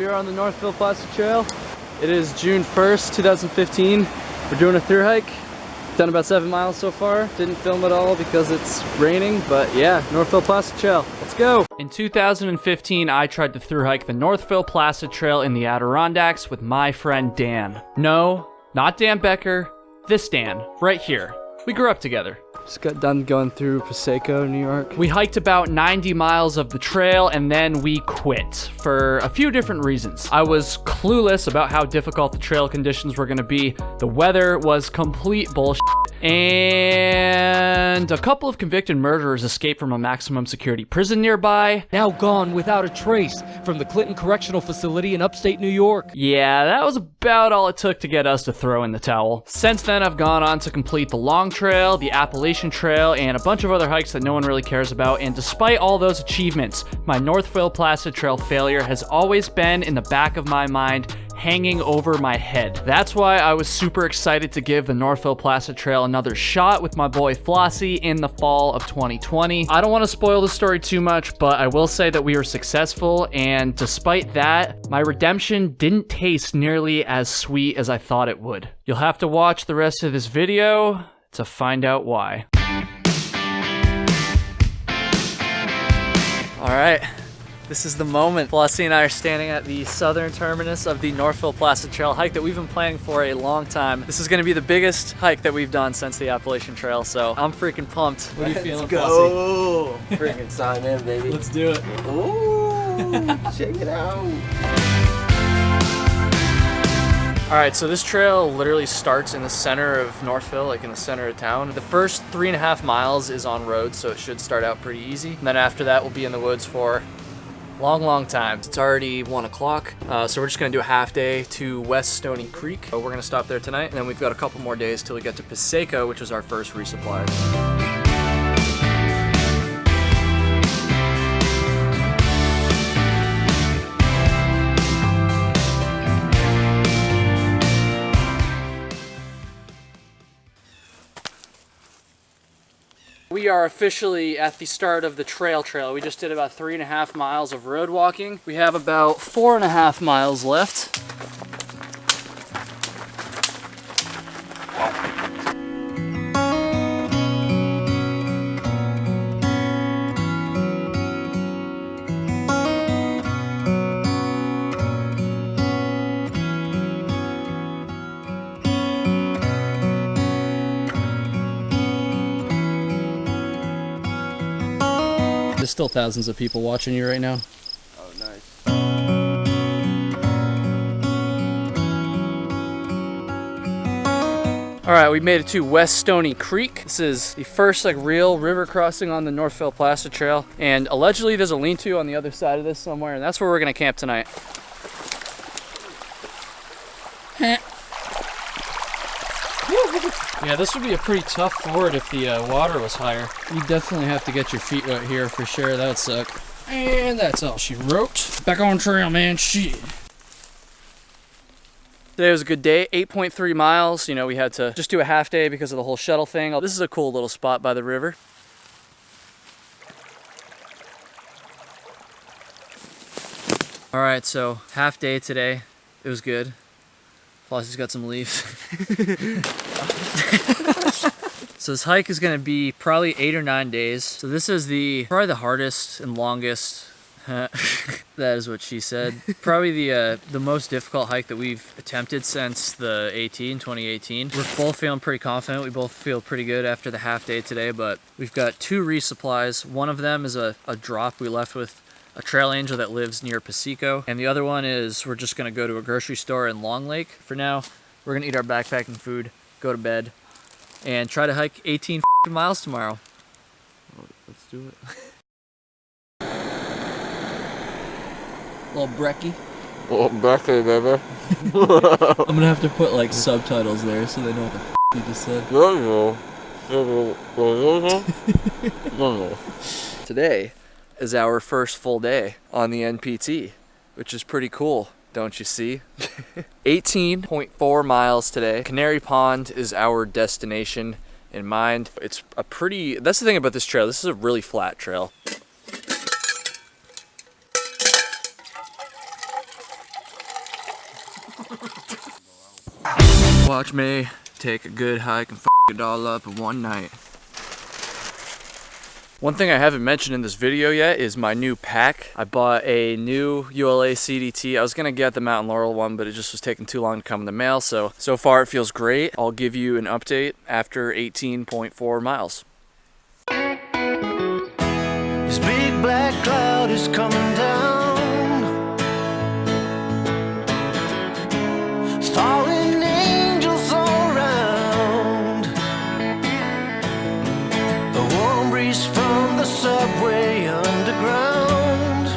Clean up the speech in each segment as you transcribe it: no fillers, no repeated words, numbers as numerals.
We are on the Northville Placid Trail. It is June 1st, 2015. We're doing a thru hike. Done about 7 miles so far. Didn't film at all because it's raining, but yeah, Northville Placid Trail. Let's go. In 2015, I tried to thru hike the Northville Placid Trail in the Adirondacks with my friend Dan. No, not Dan Becker, this Dan, right here. We grew up together. Just got done going through Passaic, New York. We hiked about 90 miles of the trail and then we quit for a few different reasons. I was clueless about how difficult the trail conditions were gonna be. The weather was complete bullshit. And a couple of convicted murderers escaped from a maximum security prison nearby. Now gone without a trace from the Clinton Correctional Facility in upstate New York. Yeah, that was about all it took to get us to throw in the towel. Since then, I've gone on to complete the Long Trail, the Appalachian Trail, and a bunch of other hikes that no one really cares about. And despite all those achievements, my Northville Placid Trail failure has always been in the back of my mind, hanging over my head. That's why I was super excited to give the Northville Placid Trail another shot with my boy Flossie in the fall of 2020. I don't want to spoil the story too much, but I will say that we were successful, and despite that, my redemption didn't taste nearly as sweet as I thought it would. You'll have to watch the rest of this video to find out why. All right. This is the moment. Flossie and I are standing at the southern terminus of the Northville Placid Trail hike that we've been planning for a long time. This is gonna be the biggest hike that we've done since the Appalachian Trail, so I'm freaking pumped. What are you feeling, Flossie? Freaking sign in, baby. Let's do it. Ooh, check it out. All right, so this trail literally starts in the center of Northville, like in the center of town. The first 3.5 miles is on road, so it should start out pretty easy. And then after that, we'll be in the woods for long time. It's already 1 o'clock, so we're just gonna do a half day to West Stony Creek. We're gonna stop there tonight, and then we've got a couple more days till we get to Passaic, which is our first resupply. We are officially at the start of the trail. We just did about 3.5 miles of road walking. We have about 4.5 miles left. There's still thousands of people watching you right now. Oh, nice. All right, we made it to West Stony Creek. This is the first real river crossing on the Northville Placid Trail. And allegedly there's a lean-to on the other side of this somewhere, and that's where we're gonna camp tonight. Yeah, this would be a pretty tough ford if the water was higher. You definitely have to get your feet wet here for sure. That would suck. And that's all she wrote. Back on trail, man. Shit. Today was a good day. 8.3 miles. You know, we had to just do a half day because of the whole shuttle thing. This is a cool little spot by the river. All right, so half day today. It was good. Flossie's got some leaves. So this hike is gonna be probably 8 or 9 days. So this is probably the hardest and longest. That is what she said. Probably the most difficult hike that we've attempted since the 2018. We're both feeling pretty confident. We both feel pretty good after the half day today, but we've got 2 resupplies. One of them is a drop we left with a trail angel that lives near Passaic, and the other one is we're just gonna go to a grocery store in Long Lake. For now, we're gonna eat our backpacking food, go to bed, and try to hike 18 miles tomorrow. Let's do it. Little brekkie. Well, birthday, baby. I'm gonna have to put subtitles there so they know what the you just said. Today is our first full day on the NPT, which is pretty cool, don't you see? 18.4 miles today. Canary Pond is our destination in mind. It's that's the thing about this trail. This is a really flat trail. Watch me take a good hike and f it all up in one night. One thing I haven't mentioned in this video yet is my new pack. I bought a new ULA CDT. I was gonna get the Mountain Laurel one, but it just was taking too long to come in the mail. So far it feels great. I'll give you an update after 18.4 miles. This big black cloud is coming down. Falling angels all around. A warm breeze from the subway underground.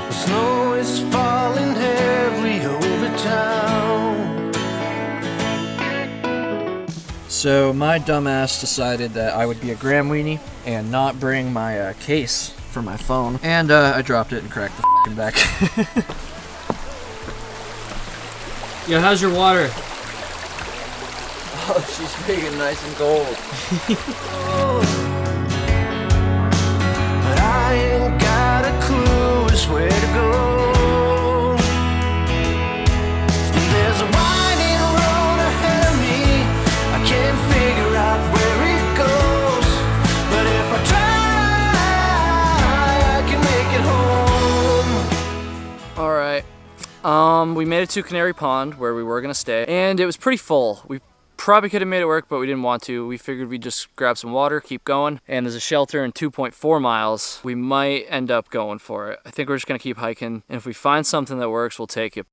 The snow is falling heavily over town. So my dumbass decided that I would be a gram weenie and not bring my case for my phone, and I dropped it and cracked the f***ing back. Yo, how's your water? Oh, she's big and nice and gold. But I ain't got a clue as where to go. There's a winding road ahead of me. I can't figure out where it goes. But if I try, I can make it home. All right. We made it to Canary Pond where we were gonna stay, and it was pretty full. We probably could have made it work, but we didn't want to. We figured we'd just grab some water, keep going, and there's a shelter in 2.4 miles. We might end up going for it. I think we're just gonna keep hiking, and if we find something that works, we'll take it.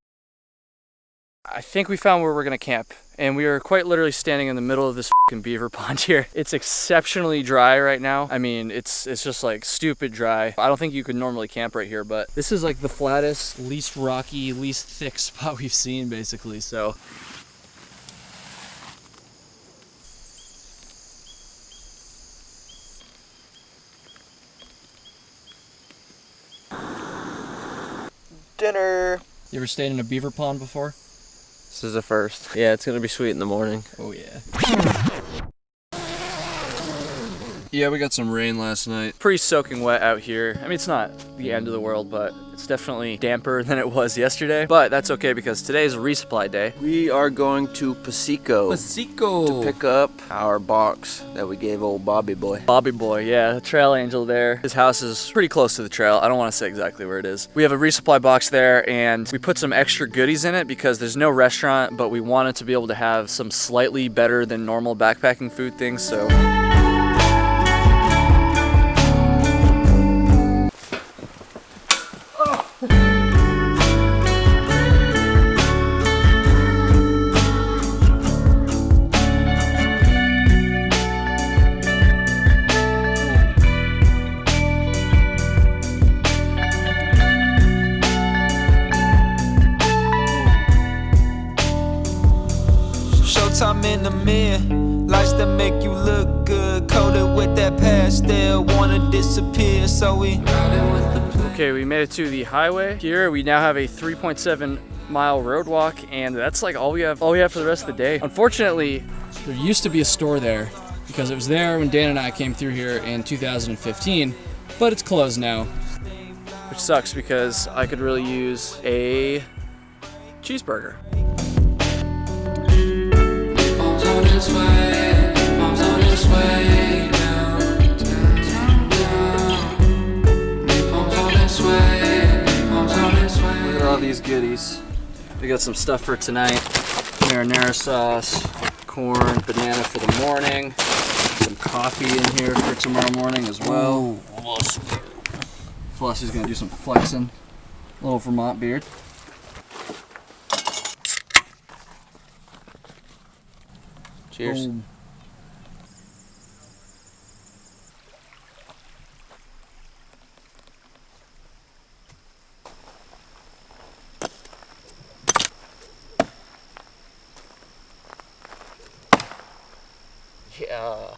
I think we found where we're gonna camp, and we are quite literally standing in the middle of this fucking beaver pond here. It's exceptionally dry right now. I mean, it's just like stupid dry. I don't think you could normally camp right here, but this is like the flattest, least rocky, least thick spot we've seen basically, so. Dinner. You ever stayed in a beaver pond before? This is the first. Yeah, it's gonna be sweet in the morning. Oh yeah. Yeah, we got some rain last night. Pretty soaking wet out here. I mean, it's not the end of the world, but it's definitely damper than it was yesterday. But that's okay because today is a resupply day. We are going to Pasico Pasico! to pick up our box that we gave old Bobby Boy. Bobby Boy, yeah, the trail angel there. His house is pretty close to the trail. I don't want to say exactly where it is. We have a resupply box there, and we put some extra goodies in it because there's no restaurant, but we wanted to be able to have some slightly better than normal backpacking food things, so. Showtime in the mirror, lights that make you look good, coated with that pastel, wanna disappear, so we Okay, we made it to the highway. Here we now have a 3.7 mile road walk, and that's like all we have for the rest of the day. Unfortunately, there used to be a store there because it was there when Dan and I came through here in 2015, but it's closed now, which sucks because I could really use a cheeseburger. Look at all these goodies. We got some stuff for tonight. Marinara sauce, corn, banana for the morning, some coffee in here for tomorrow morning as well. Flossy's gonna do some flexing. A little Vermont beard. Cheers. Boom. Yeah.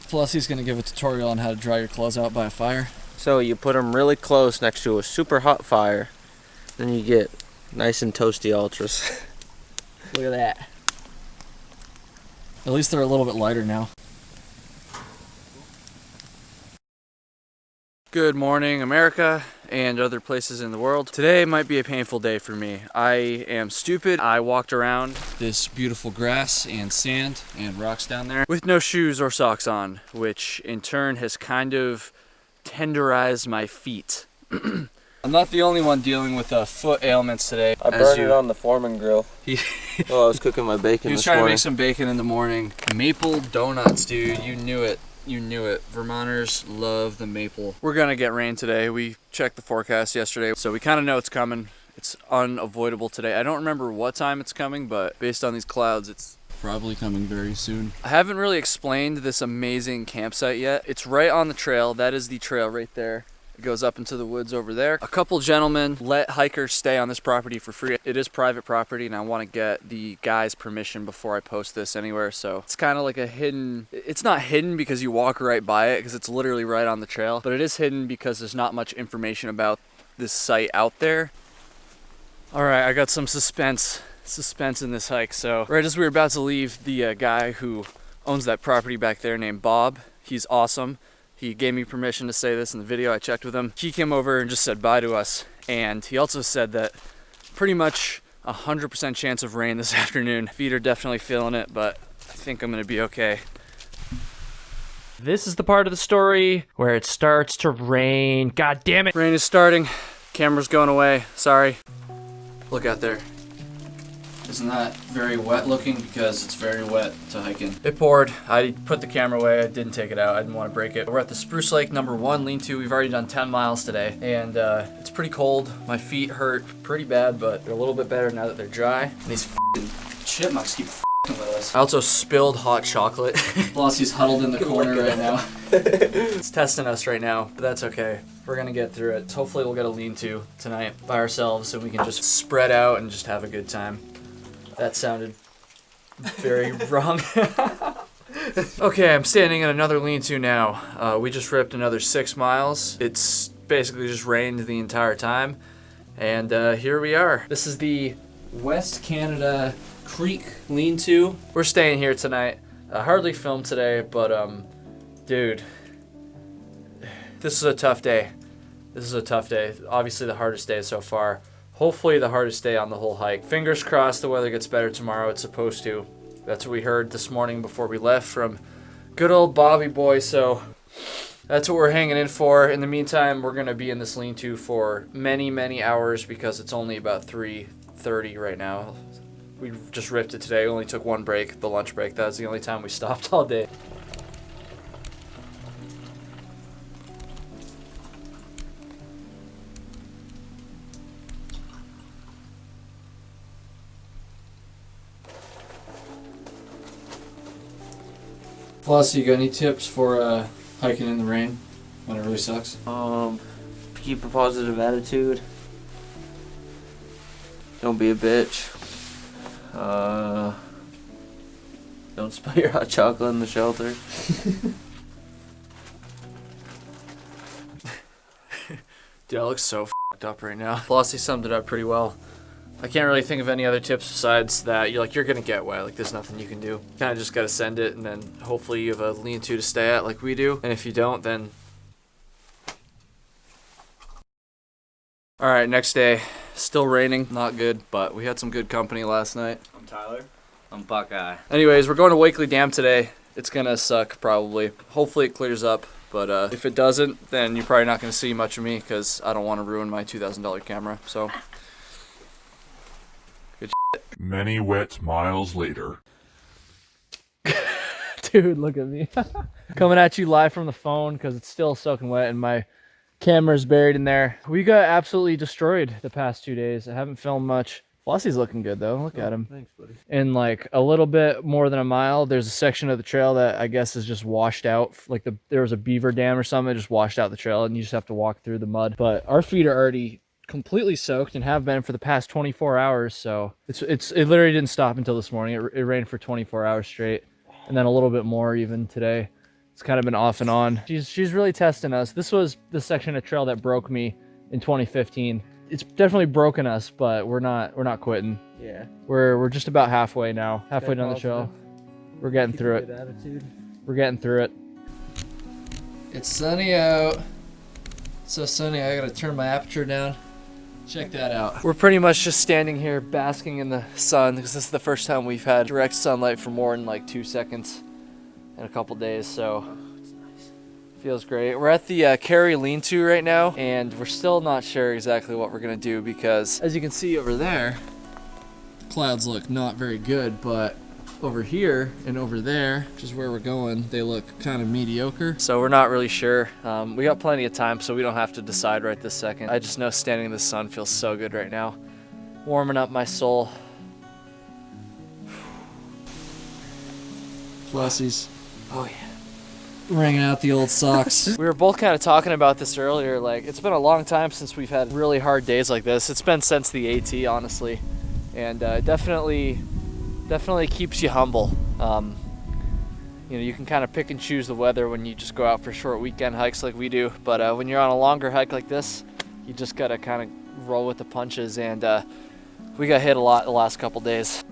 Flossy's gonna give a tutorial on how to dry your clothes out by a fire. So you put them really close next to a super hot fire, then you get nice and toasty ultras. Look at that. At least they're a little bit lighter now. Good morning, America and other places in the world. Today might be a painful day for me. I am stupid. I walked around this beautiful grass and sand and rocks down there with no shoes or socks on, which in turn has kind of tenderized my feet. I'm not the only one dealing with foot ailments today. I burned it on the Foreman grill. Oh, I was cooking my bacon. He was trying to make some bacon in the morning. Maple donuts, dude. You knew it. You knew it. Vermonters love the maple. We're gonna get rain today. We checked the forecast yesterday, so we kind of know it's coming. It's unavoidable today. I don't remember what time it's coming, but based on these clouds, it's probably coming very soon. I haven't really explained this amazing campsite yet. It's right on the trail. That is the trail right there. It goes up into the woods over there. A couple gentlemen let hikers stay on this property for free. It is private property, and I want to get the guy's permission before I post this anywhere. So it's kind of like a hidden, it's not hidden because you walk right by it, because it's literally right on the trail, but it is hidden because there's not much information about this site out there. All right, I got some suspense in this hike. So right as we were about to leave, the guy who owns that property back there named Bob, he's awesome. He gave me permission to say this in the video. I checked with him. He came over and just said bye to us. And he also said that pretty much 100% chance of rain this afternoon. Feet are definitely feeling it, but I think I'm gonna be okay. This is the part of the story where it starts to rain. God damn it. Rain is starting. Camera's going away. Sorry. Look out there. Isn't that very wet looking? Because it's very wet to hike in. It poured. I put the camera away. I didn't take it out. I didn't want to break it. We're at the Spruce Lake #1 lean-to. We've already done 10 miles today. And it's pretty cold. My feet hurt pretty bad, but they're a little bit better now that they're dry. And these f***ing chipmunks keep f***ing with us. I also spilled hot chocolate. Flossie's huddled in the corner right now. It's testing us right now, but that's okay. We're gonna get through it. Hopefully we'll get a lean-to tonight by ourselves so we can just spread out and just have a good time. That sounded very wrong. Okay, I'm standing in another lean-to now. We just ripped another 6 miles. It's basically just rained the entire time. And here we are. This is the West Canada Creek lean-to. We're staying here tonight. Hardly filmed today, but dude, this is a tough day. This is a tough day. Obviously the hardest day so far. Hopefully the hardest day on the whole hike. Fingers crossed the weather gets better tomorrow. It's supposed to. That's what we heard this morning before we left from good old Bobby boy. So that's what we're hanging in for. In the meantime, we're going to be in this lean-to for many, many hours because it's only about 3:30 right now. We just ripped it today. We only took one break, the lunch break. That was the only time we stopped all day. Flossie, you got any tips for hiking in the rain when it really sucks? Keep a positive attitude. Don't be a bitch. Don't spill your hot chocolate in the shelter. Dude, I look so f***ed up right now. Flossie summed it up pretty well. I can't really think of any other tips besides that you're gonna get wet. Like, there's nothing you can do. Kind of just gotta send it, and then hopefully you have a lean-to to stay at like we do. And if you don't, then... All right, next day. Still raining. Not good, but we had some good company last night. I'm Tyler. I'm Buckeye. Anyways, we're going to Wakely Dam today. It's gonna suck, probably. Hopefully it clears up. But if it doesn't, then you're probably not gonna see much of me because I don't want to ruin my $2,000 camera. So... Many wet miles later. Dude, look at me. Coming at you live from the phone because it's still soaking wet and my camera's buried in there. We got absolutely destroyed the past 2 days. I haven't filmed much. Flossie's looking good though. Look at him. Thanks, buddy. In like a little bit more than a mile, there's a section of the trail that I guess is just washed out. Like there was a beaver dam or something that just washed out the trail and you just have to walk through the mud. But our feet are already completely soaked and have been for the past 24 hours. So it literally didn't stop until this morning. It rained for 24 hours straight and then a little bit more even today. It's kind of been off and on. She's really testing us. This was the section of trail that broke me in 2015. It's definitely broken us, but we're not quitting. Yeah. We're just about halfway now. Halfway down the trail. We're getting through it. Attitude. We're getting through it. It's sunny out. So sunny, I gotta turn my aperture down. Check that out. We're pretty much just standing here basking in the sun because this is the first time we've had direct sunlight for more than like 2 seconds in a couple days, so feels great. We're at the Cary lean-to right now, and we're still not sure exactly what we're gonna do because, as you can see over there, clouds look not very good, but over here and over there, which is where we're going, they look kind of mediocre. So we're not really sure. We got plenty of time, so we don't have to decide right this second. I just know standing in the sun feels so good right now. Warming up my soul. Plussies. Oh yeah. Wringing out the old socks. We were both kind of talking about this earlier. Like, it's been a long time since we've had really hard days like this. It's been since the AT, honestly. And definitely keeps you humble. You know, you can kind of pick and choose the weather when you just go out for short weekend hikes like we do, but when you're on a longer hike like this, you just gotta kind of roll with the punches, and we got hit a lot the last couple days.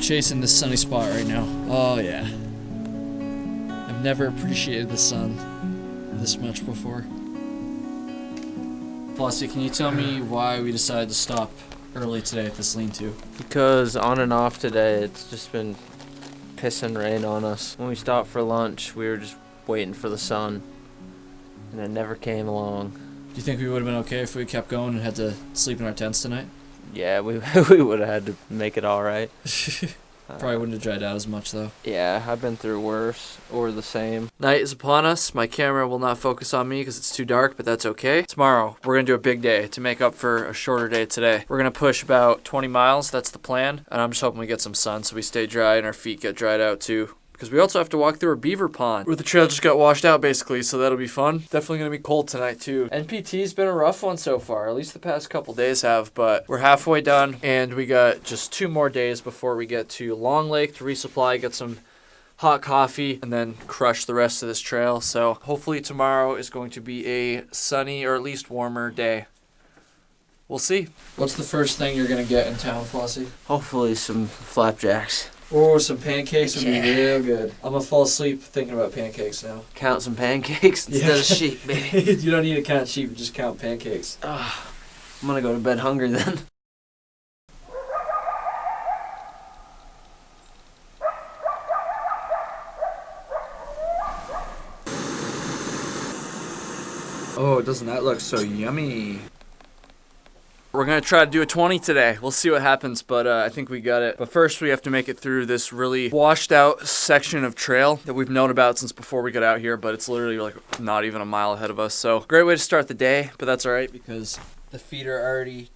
Chasing this sunny spot right now. Oh yeah. I've never appreciated the sun this much before. Placid, can you tell me why we decided to stop early today at this lean-to? Because on and off today, it's just been pissing rain on us. When we stopped for lunch, we were just waiting for the sun, and it never came along. Do you think we would have been okay if we kept going and had to sleep in our tents tonight? Yeah, we would have had to make it all right. Probably wouldn't have dried out as much though. Yeah, I've been through worse or the same. Night is upon us. My camera will not focus on me because it's too dark, but that's okay. Tomorrow, we're going to do a big day to make up for a shorter day today. We're going to push about 20 miles. That's the plan. And I'm just hoping we get some sun so we stay dry and our feet get dried out too. Because we also have to walk through a beaver pond where the trail just got washed out basically, so that'll be fun. Definitely going to be cold tonight too. NPT's been a rough one so far, at least the past couple days have, but we're halfway done and we got just 2 more days before we get to Long Lake to resupply, get some hot coffee, and then crush the rest of this trail. So hopefully tomorrow is going to be a sunny or at least warmer day. We'll see. What's the first thing you're going to get in town, Flossie? Hopefully some flapjacks. Oh, some pancakes would be real good. I'm gonna fall asleep thinking about pancakes now. Count some pancakes instead of sheep, baby. You don't need to count sheep, just count pancakes. I'm gonna go to bed hungry then. Oh, doesn't that look so yummy? We're going to try to do a 20 today. We'll see what happens, but I think we got it. But first, we have to make it through this really washed out section of trail that we've known about since before we got out here, but it's literally like not even a mile ahead of us. So great way to start the day, but that's all right because the feet are already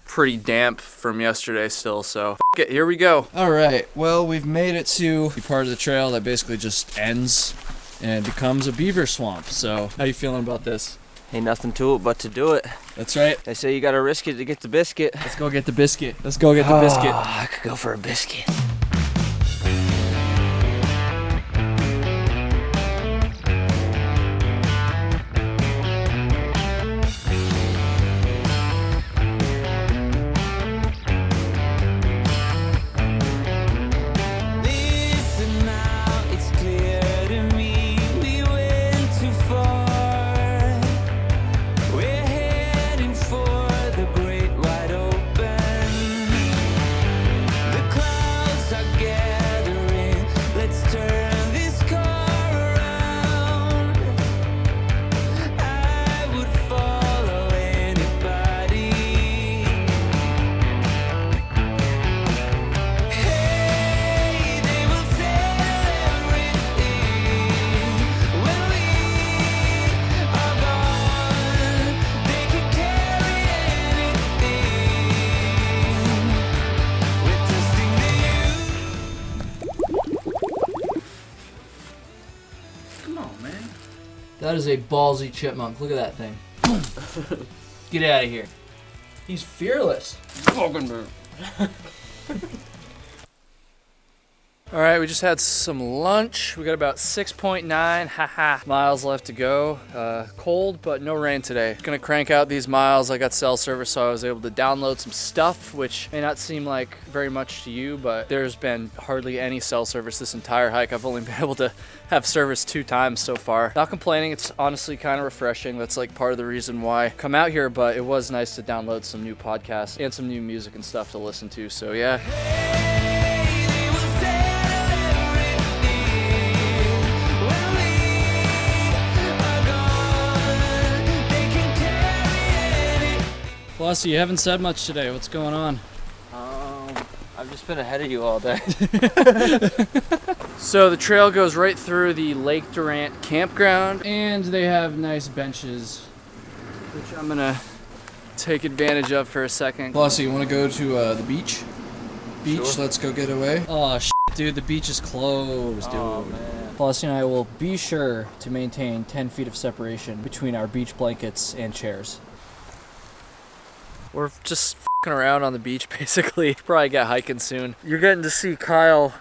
pretty damp from yesterday still, so f*** it, here we go. All right, well, we've made it to the part of the trail that basically just ends and becomes a beaver swamp. So how you feeling about this? Ain't nothing to it but to do it. That's right. They say you gotta risk it to get the biscuit. Let's go get the biscuit. Let's go get the biscuit. I could go for a biscuit. That is a ballsy chipmunk. Look at that thing. Get out of here. He's fearless. All right, we just had some lunch. We got about 6.9 miles left to go. Cold, but no rain today. Gonna crank out these miles. I got cell service, so I was able to download some stuff, which may not seem like very much to you, but there's been hardly any cell service this entire hike. I've only been able to have service 2 times so far. Not complaining, it's honestly kind of refreshing. That's like part of the reason why I come out here, but it was nice to download some new podcasts and some new music and stuff to listen to, so yeah. Placid, you haven't said much today. What's going on? I've just been ahead of you all day. So the trail goes right through the Lake Durant campground, and they have nice benches, which I'm gonna take advantage of for a second. Placid, you want to go to the beach? Sure. Let's go get away. Oh, dude, the beach is closed, dude. Oh, man. Placid and I will be sure to maintain 10 feet of separation between our beach blankets and chairs. We're just f***ing around on the beach, basically. Probably get hiking soon. You're getting to see Kyle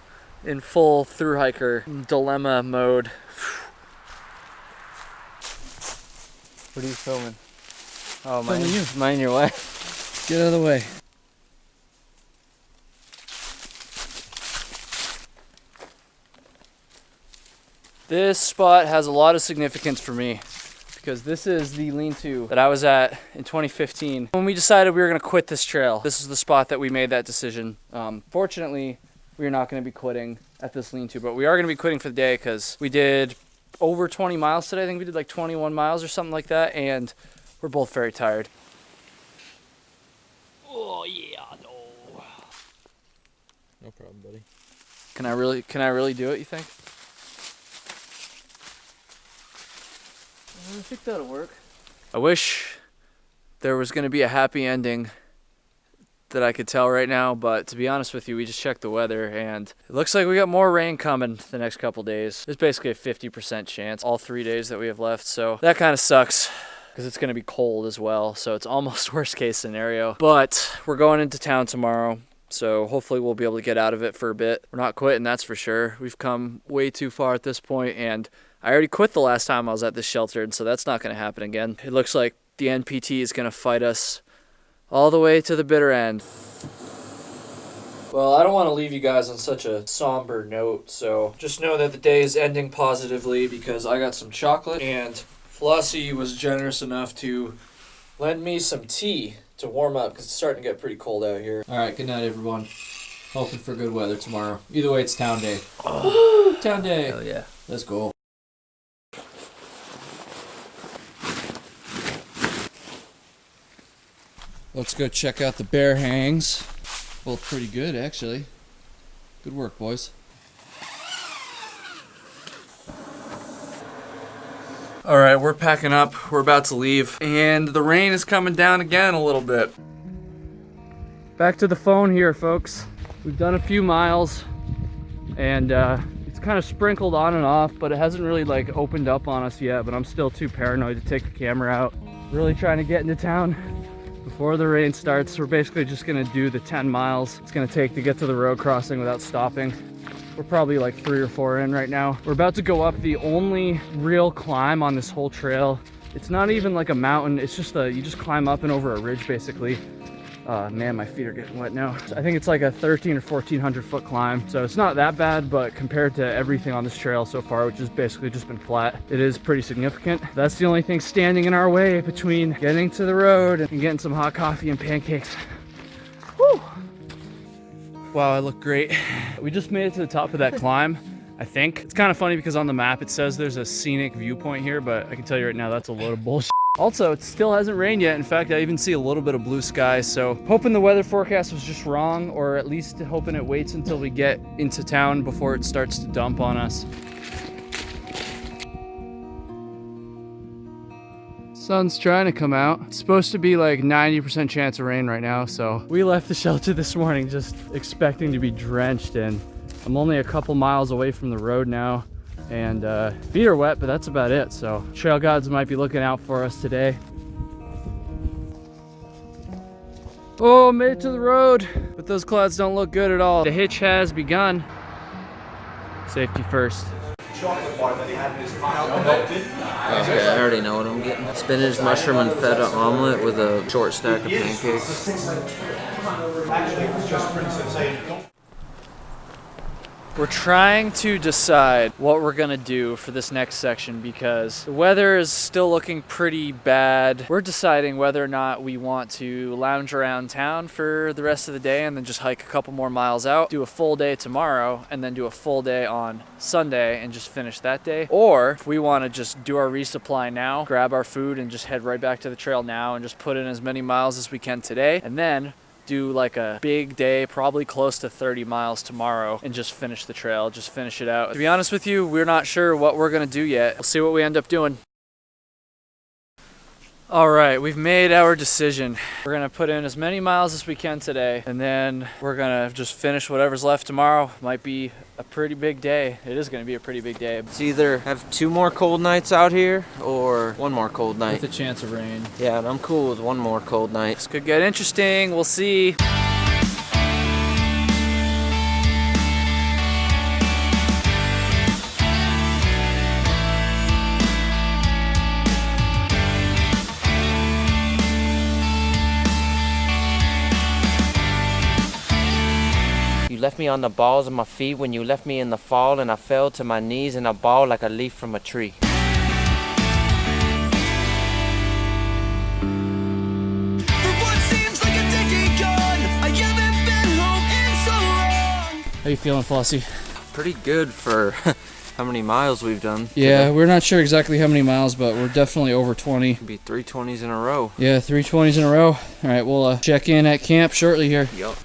in full thru-hiker dilemma mode. What are you filming? Oh, mine your way. Get out of the way. This spot has a lot of significance for me, because this is the lean-to that I was at in 2015. When we decided we were gonna quit this trail, this is the spot that we made that decision. Fortunately, we are not gonna be quitting at this lean-to, but we are gonna be quitting for the day because we did over 20 miles today. I think we did like 21 miles or something like that, and we're both very tired. Oh yeah, no. No problem, buddy. Can I really do it, you think? I think that'll work. I wish there was going to be a happy ending that I could tell right now, but to be honest with you, we just checked the weather and it looks like we got more rain coming the next couple days. There's basically a 50% chance all 3 days that we have left, so that kind of sucks because it's going to be cold as well, so it's almost worst case scenario. But we're going into town tomorrow, so hopefully we'll be able to get out of it for a bit. We're not quitting, that's for sure. We've come way too far at this point, and I already quit the last time I was at this shelter, and so that's not going to happen again. It looks like the NPT is going to fight us all the way to the bitter end. Well, I don't want to leave you guys on such a somber note, so just know that the day is ending positively because I got some chocolate, and Flossie was generous enough to lend me some tea to warm up because it's starting to get pretty cold out here. All right, good night, everyone. Hoping for good weather tomorrow. Either way, it's town day. Woo, town day. Hell yeah. Let's go. Let's go check out the bear hangs. Both pretty good, actually. Good work, boys. All right, we're packing up. We're about to leave, and the rain is coming down again a little bit. Back to the phone here, folks. We've done a few miles, and it's kind of sprinkled on and off, but it hasn't really like opened up on us yet, but I'm still too paranoid to take the camera out. Really trying to get into town before the rain starts. We're basically just gonna do the 10 miles it's gonna take to get to the road crossing without stopping. We're probably like 3 or 4 in right now. We're about to go up the only real climb on this whole trail. It's not even like a mountain, it's just you just climb up and over a ridge basically. Man, my feet are getting wet now. I think it's like a 1,300 or 1,400 foot climb, so it's not that bad, but compared to everything on this trail so far, which has basically just been flat, it is pretty significant. That's the only thing standing in our way between getting to the road and getting some hot coffee and pancakes. Whew. Wow, I look great. We just made it to the top of that climb, I think. It's kind of funny because on the map it says there's a scenic viewpoint here, but I can tell you right now that's a load of bullshit. Also, it still hasn't rained yet. In fact, I even see a little bit of blue sky, so hoping the weather forecast was just wrong, or at least hoping it waits until we get into town before it starts to dump on us. Sun's trying to come out. It's supposed to be like 90% chance of rain right now, so we left the shelter this morning just expecting to be drenched, and I'm only a couple miles away from the road now. And feet are wet, but that's about it. So trail gods might be looking out for us today. Oh, made it to the road, but those clouds don't look good at all. The hitch has begun. Safety first. Okay, I already know what I'm getting. Spinach, mushroom, and feta omelet with a short stack of pancakes. We're trying to decide what we're gonna do for this next section because the weather is still looking pretty bad. We're deciding whether or not we want to lounge around town for the rest of the day and then just hike a couple more miles out, do a full day tomorrow, and then do a full day on Sunday and just finish that day. Or if we want to just do our resupply now, grab our food and just head right back to the trail now and just put in as many miles as we can today, and then do like a big day, probably close to 30 miles tomorrow, and just finish the trail, just finish it out. To be honest with you, we're not sure what we're gonna do yet. We'll see what we end up doing. All right, we've made our decision. We're gonna put in as many miles as we can today, and then we're gonna just finish whatever's left tomorrow. Might be a pretty big day. It is gonna be a pretty big day. It's either have 2 more cold nights out here or 1 more cold night. With a chance of rain. Yeah, and I'm cool with 1 more cold night. This could get interesting, we'll see. You left me on the balls of my feet when you left me in the fall, and I fell to my knees in a ball like a leaf from a tree. How you feeling, Flossie? Pretty good for how many miles we've done. Yeah, we're not sure exactly how many miles, but we're definitely over 20. Could be 320s in a row. Yeah, 320s in a row. All right, we'll check in at camp shortly here. Yup.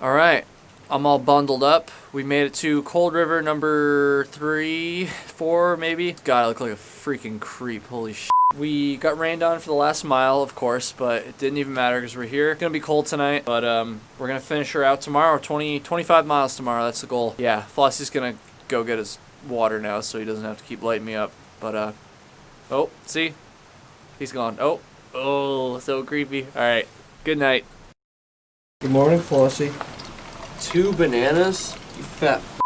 All right, I'm all bundled up. We made it to Cold River number 3, 4 maybe. God, I look like a freaking creep, holy shit. We got rained on for the last mile, of course, but it didn't even matter because we're here. It's gonna be cold tonight, but we're gonna finish her out tomorrow. 25 miles tomorrow, that's the goal. Yeah, Flossie's gonna go get his water now so he doesn't have to keep lighting me up. But, oh, see? He's gone. Oh, so creepy. All right, good night. Good morning, Flossie. 2 bananas? You fat f***.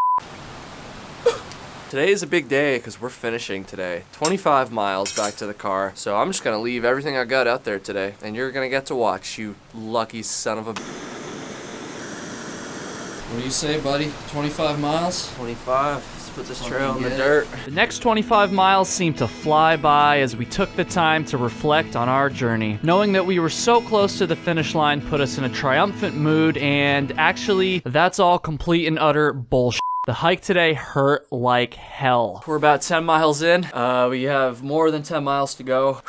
Today is a big day because we're finishing today. 25 miles back to the car. So I'm just gonna leave everything I got out there today. And you're gonna get to watch, you lucky son of a... What do you say, buddy? 25 miles? 25. Let's put this trail in the dirt. The next 25 miles seemed to fly by as we took the time to reflect on our journey. Knowing that we were so close to the finish line put us in a triumphant mood, and actually, that's all complete and utter bullshit. The hike today hurt like hell. We're about 10 miles in. We have more than 10 miles to go.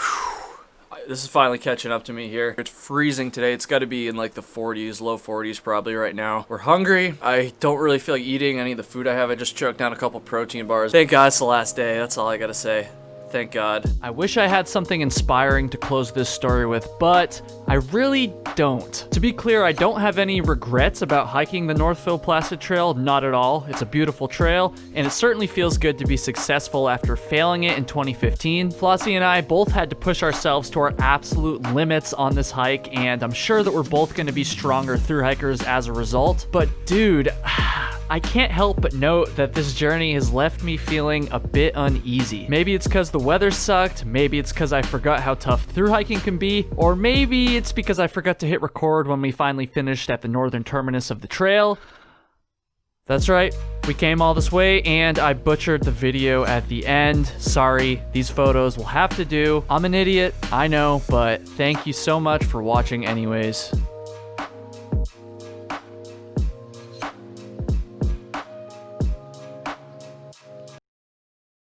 This is finally catching up to me here. It's freezing today. It's got to be in like the 40s, low 40s probably right now. We're hungry. I don't really feel like eating any of the food I have. I just choked down a couple protein bars. Thank God it's the last day. That's all I gotta say. Thank God. I wish I had something inspiring to close this story with, but I really don't. To be clear, I don't have any regrets about hiking the Northville Placid Trail, not at all. It's a beautiful trail, and it certainly feels good to be successful after failing it in 2015. Flossie and I both had to push ourselves to our absolute limits on this hike, and I'm sure that we're both gonna be stronger thru hikers as a result. But dude, I can't help but note that this journey has left me feeling a bit uneasy. Maybe it's because the weather sucked, maybe it's because I forgot how tough thru hiking can be, or maybe it's because I forgot to hit record when we finally finished at the northern terminus of the trail. That's right, we came all this way and I butchered the video at the end. Sorry, these photos will have to do. I'm an idiot, I know, but thank you so much for watching anyways.